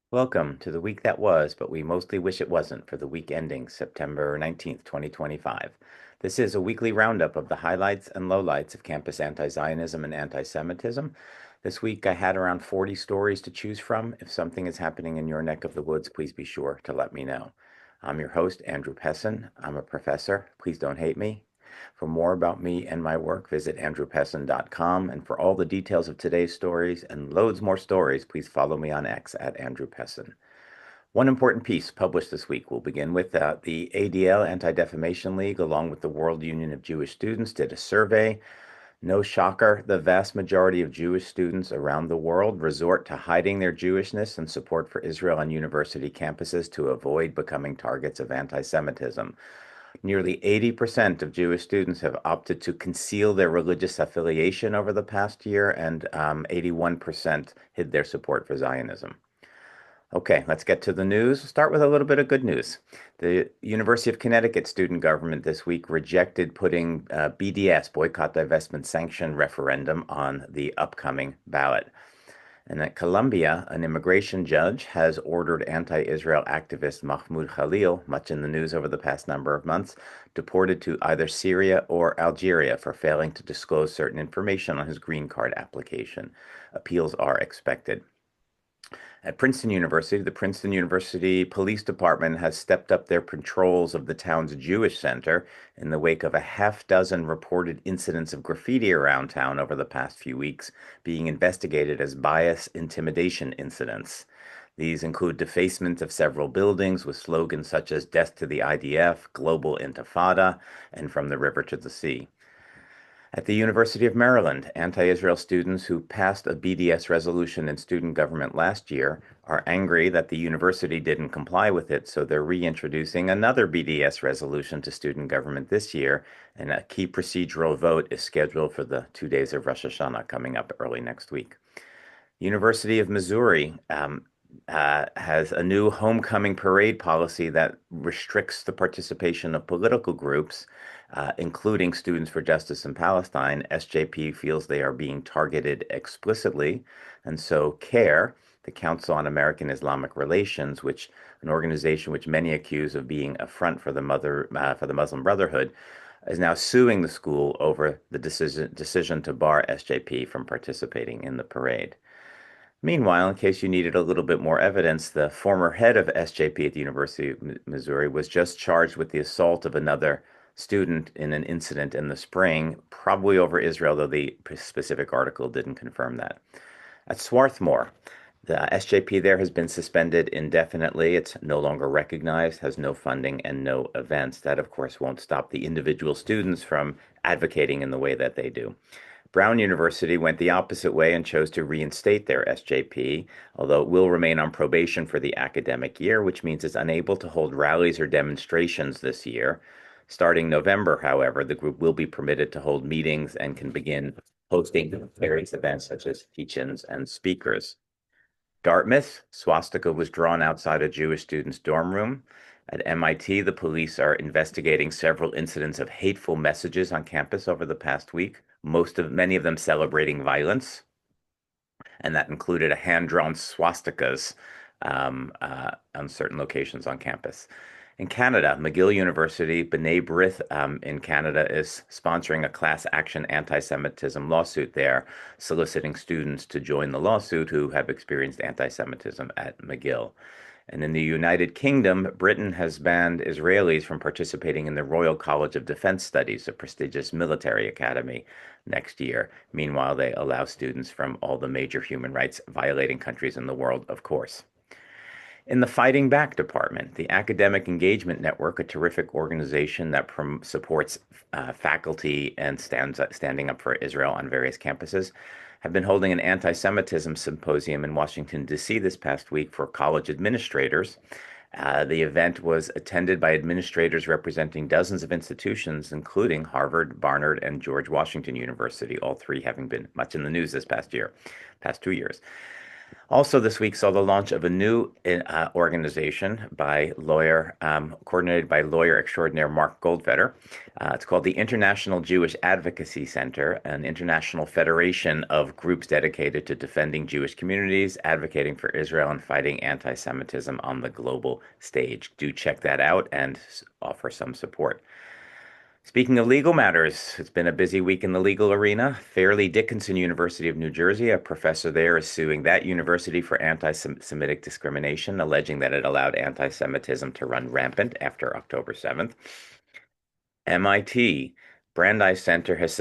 Welcome to the week that was, but we mostly wish it wasn't for the week ending September 19th, 2025. This is a weekly roundup of the highlights and lowlights of campus anti-Zionism and anti-Semitism. This week I had around 40 stories to choose from. If something is happening in your neck of the woods, please be sure to let me know. I'm your host, Andrew Pessin. I'm a professor. Please don't hate me. For more about me and my work, visit andrewpessin.com. And for all the details of today's stories and loads more stories, please follow me on X at Andrew Pessin. One important piece published this week. We'll begin with the ADL, Anti-Defamation League, along with the World Union of Jewish Students, did a survey. No shocker, the vast majority of Jewish students around the world resort to hiding their Jewishness and support for Israel on university campuses to avoid becoming targets of anti-Semitism. Nearly 80% of Jewish students have opted to conceal their religious affiliation over the past year, and 81% hid their support for Zionism. Okay, let's get to the news. We'll start with a little bit of good news. The University of Connecticut student government this week rejected putting BDS, Boycott, Divestment, Sanction referendum on the upcoming ballot. And at Colombia, an immigration judge has ordered anti-Israel activist Mahmoud Khalil, much in the news over the past number of months, deported to either Syria or Algeria for failing to disclose certain information on his green card application. Appeals are expected. At Princeton University, the Princeton University Police Department has stepped up their patrols of the town's Jewish center in the wake of a half dozen reported incidents of graffiti around town over the past few weeks, being investigated as bias intimidation incidents. These include defacement of several buildings with slogans such as Death to the IDF, Global Intifada, and From the River to the Sea. At the University of Maryland, anti-Israel students who passed a BDS resolution in student government last year are angry that the university didn't comply with it, so they're reintroducing another BDS resolution to student government this year, and a key procedural vote is scheduled for the 2 days of Rosh Hashanah coming up early next week. University of Missouri has a new homecoming parade policy that restricts the participation of political groups, including Students for Justice in Palestine. SJP feels they are being targeted explicitly, and so CARE, the Council on American Islamic Relations, which an organization which many accuse of being a front for the Muslim Brotherhood, is now suing the school over the decision to bar SJP from participating in the parade. Meanwhile, in case you needed a little bit more evidence, the former head of SJP at the University of Missouri was just charged with the assault of another student in an incident in the spring, probably over Israel, though the specific article didn't confirm that. At Swarthmore, the SJP there has been suspended indefinitely. It's no longer recognized, has no funding, and no events. That, of course, won't stop the individual students from advocating in the way that they do. Brown University went the opposite way and chose to reinstate their SJP, although it will remain on probation for the academic year, which means it's unable to hold rallies or demonstrations this year. Starting November, however, the group will be permitted to hold meetings and can begin hosting various events such as teach-ins and speakers. Dartmouth, swastika was drawn outside a Jewish student's dorm room. At MIT, the police are investigating several incidents of hateful messages on campus over the past week, many of them celebrating violence, and that included a hand-drawn swastikas on certain locations on campus. In Canada, McGill University, B'nai B'rith in Canada is sponsoring a class action anti-Semitism lawsuit there, soliciting students to join the lawsuit who have experienced anti-Semitism at McGill. And in the United Kingdom, Britain has banned Israelis from participating in the Royal College of Defense Studies, a prestigious military academy, next year. Meanwhile, they allow students from all the major human rights violating countries in the world, of course. In the Fighting Back department, the Academic Engagement Network, a terrific organization that supports faculty and standing up for Israel on various campuses, have been holding an anti-Semitism symposium in Washington, D.C. this past week for college administrators. The event was attended by administrators representing dozens of institutions, including Harvard, Barnard, and George Washington University, all three having been much in the news this past 2 years. Also, this week saw the launch of a new organization by coordinated by lawyer extraordinaire Mark Goldfeder. It's called the International Jewish Advocacy Center, an international federation of groups dedicated to defending Jewish communities, advocating for Israel, and fighting anti-Semitism on the global stage. Do check that out and offer some support. Speaking of legal matters, it's been a busy week in the legal arena. Fairleigh Dickinson University of New Jersey, a professor there, is suing that university for anti-Semitic discrimination, alleging that it allowed anti-Semitism to run rampant after October 7th. MIT Brandeis Center has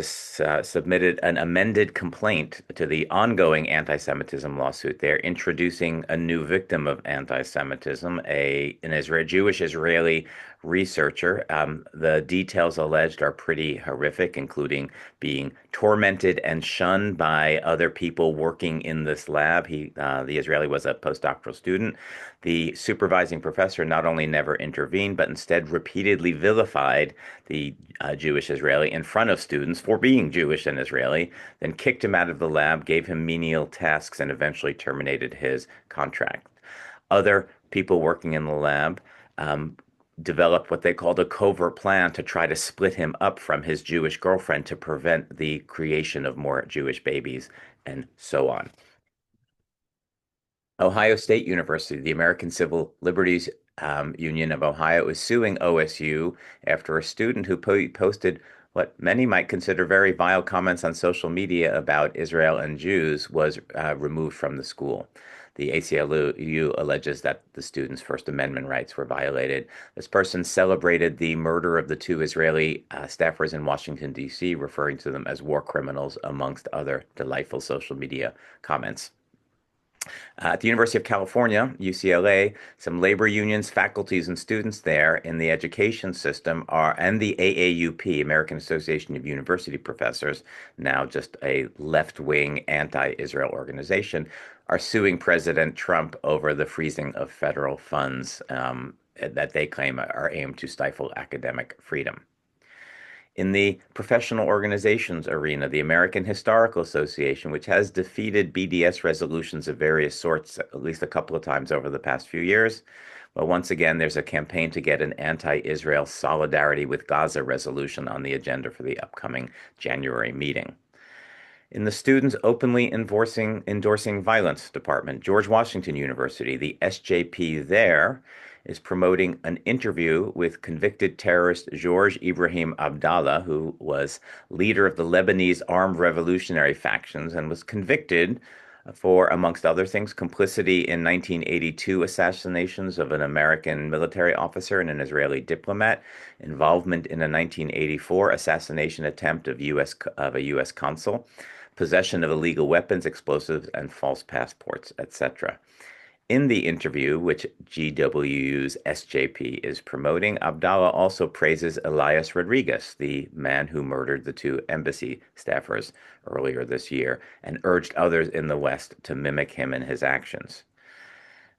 submitted an amended complaint to the ongoing anti-Semitism lawsuit. They're introducing a new victim of anti-Semitism, an Jewish Israeli researcher. The details alleged are pretty horrific, including being tormented and shunned by other people working in this lab. The Israeli was a postdoctoral student. The supervising professor not only never intervened, but instead repeatedly vilified the Jewish Israeli in front of students for being Jewish and Israeli, then kicked him out of the lab, gave him menial tasks, and eventually terminated his contract. Other people working in the lab um, developed what they called a covert plan to try to split him up from his Jewish girlfriend to prevent the creation of more Jewish babies, and so on. Ohio State University, the American Civil Liberties Union of Ohio, is suing OSU after a student who posted what many might consider very vile comments on social media about Israel and Jews was removed from the school. The ACLU alleges that the student's First Amendment rights were violated. This person celebrated the murder of the two Israeli staffers in Washington, D.C., referring to them as war criminals, amongst other delightful social media comments. At the University of California, UCLA, some labor unions, faculties, and students there in the education system and the AAUP, American Association of University Professors, now just a left-wing anti-Israel organization, are suing President Trump over the freezing of federal funds that they claim are aimed to stifle academic freedom. In the professional organizations arena, the American Historical Association, which has defeated BDS resolutions of various sorts at least a couple of times over the past few years, well, once again, there's a campaign to get an anti-Israel solidarity with Gaza resolution on the agenda for the upcoming January meeting. In the students openly endorsing violence department, George Washington University, the SJP there, is promoting an interview with convicted terrorist George Ibrahim Abdallah, who was leader of the Lebanese armed revolutionary factions and was convicted for, amongst other things, complicity in 1982 assassinations of an American military officer and an Israeli diplomat, involvement in a 1984 assassination attempt of a U.S. consul, possession of illegal weapons, explosives, and false passports, etc. In the interview, which GWU's SJP is promoting, Abdallah also praises Elias Rodriguez, the man who murdered the two embassy staffers earlier this year, and urged others in the West to mimic him in his actions.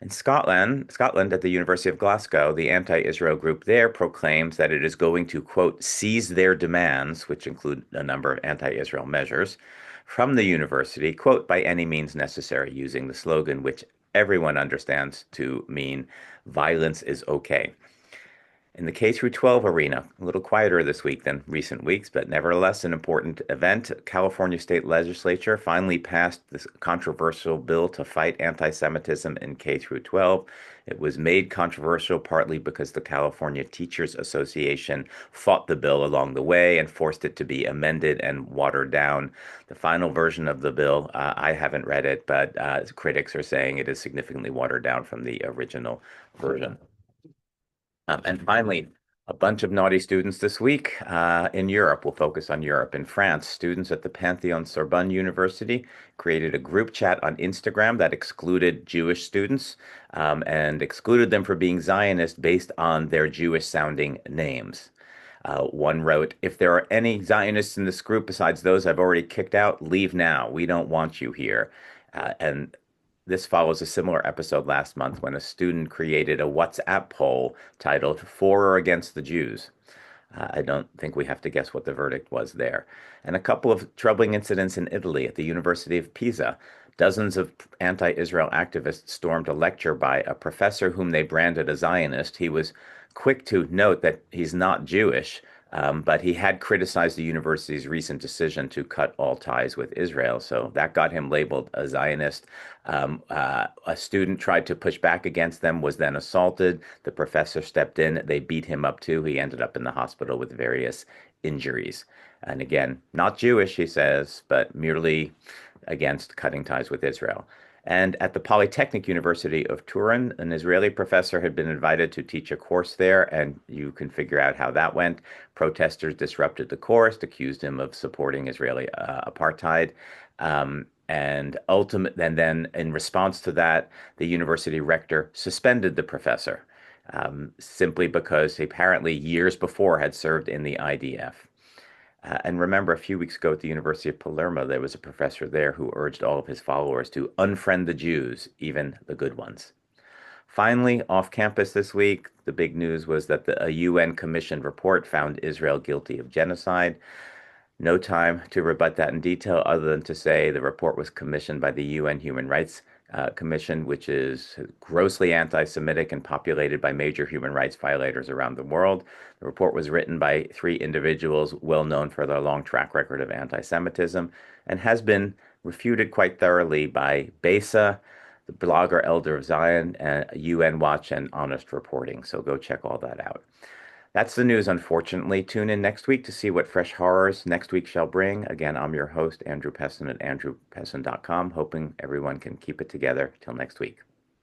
In Scotland, at the University of Glasgow, the anti-Israel group there proclaims that it is going to, quote, seize their demands, which include a number of anti-Israel measures, from the university, quote, by any means necessary, using the slogan which everyone understands to mean violence is okay. In the K through 12 arena, a little quieter this week than recent weeks, but nevertheless an important event. California State Legislature finally passed this controversial bill to fight anti-Semitism in K through 12. It was made controversial partly because the California Teachers Association fought the bill along the way and forced it to be amended and watered down. The final version of the bill, I haven't read it, but critics are saying it is significantly watered down from the original version. And finally, a bunch of naughty students this week in Europe. We'll focus on Europe. In France, students at the Pantheon-Sorbonne University created a group chat on Instagram that excluded Jewish students and excluded them for being Zionist based on their Jewish-sounding names. One wrote, if there are any Zionists in this group besides those I've already kicked out, leave now. We don't want you here. And this follows a similar episode last month when a student created a WhatsApp poll titled For or Against the Jews. I don't think we have to guess what the verdict was there. And a couple of troubling incidents in Italy at the University of Pisa. Dozens of anti-Israel activists stormed a lecture by a professor whom they branded a Zionist. He was quick to note that he's not Jewish, but he had criticized the university's recent decision to cut all ties with Israel. So that got him labeled a Zionist. A student tried to push back against them, was then assaulted. The professor stepped in. They beat him up too. He ended up in the hospital with various injuries. And again, not Jewish, he says, but merely against cutting ties with Israel. And at the Polytechnic University of Turin, an Israeli professor had been invited to teach a course there, and you can figure out how that went. Protesters disrupted the course, accused him of supporting Israeli apartheid. And then in response to that, the university rector suspended the professor simply because he apparently years before had served in the IDF. And remember, a few weeks ago at the University of Palermo, there was a professor there who urged all of his followers to unfriend the Jews, even the good ones. Finally, off campus this week, the big news was that a UN commissioned report found Israel guilty of genocide. No time to rebut that in detail other than to say the report was commissioned by the UN Human Rights Commission, which is grossly anti-Semitic and populated by major human rights violators around the world. The report was written by three individuals well known for their long track record of anti-Semitism and has been refuted quite thoroughly by Besa, the blogger Elder of Zion, UN Watch, and Honest Reporting. So go check all that out. That's the news, unfortunately. Tune in next week to see what fresh horrors next week shall bring. Again, I'm your host, Andrew Pessin at andrewpessin.com, hoping everyone can keep it together till next week.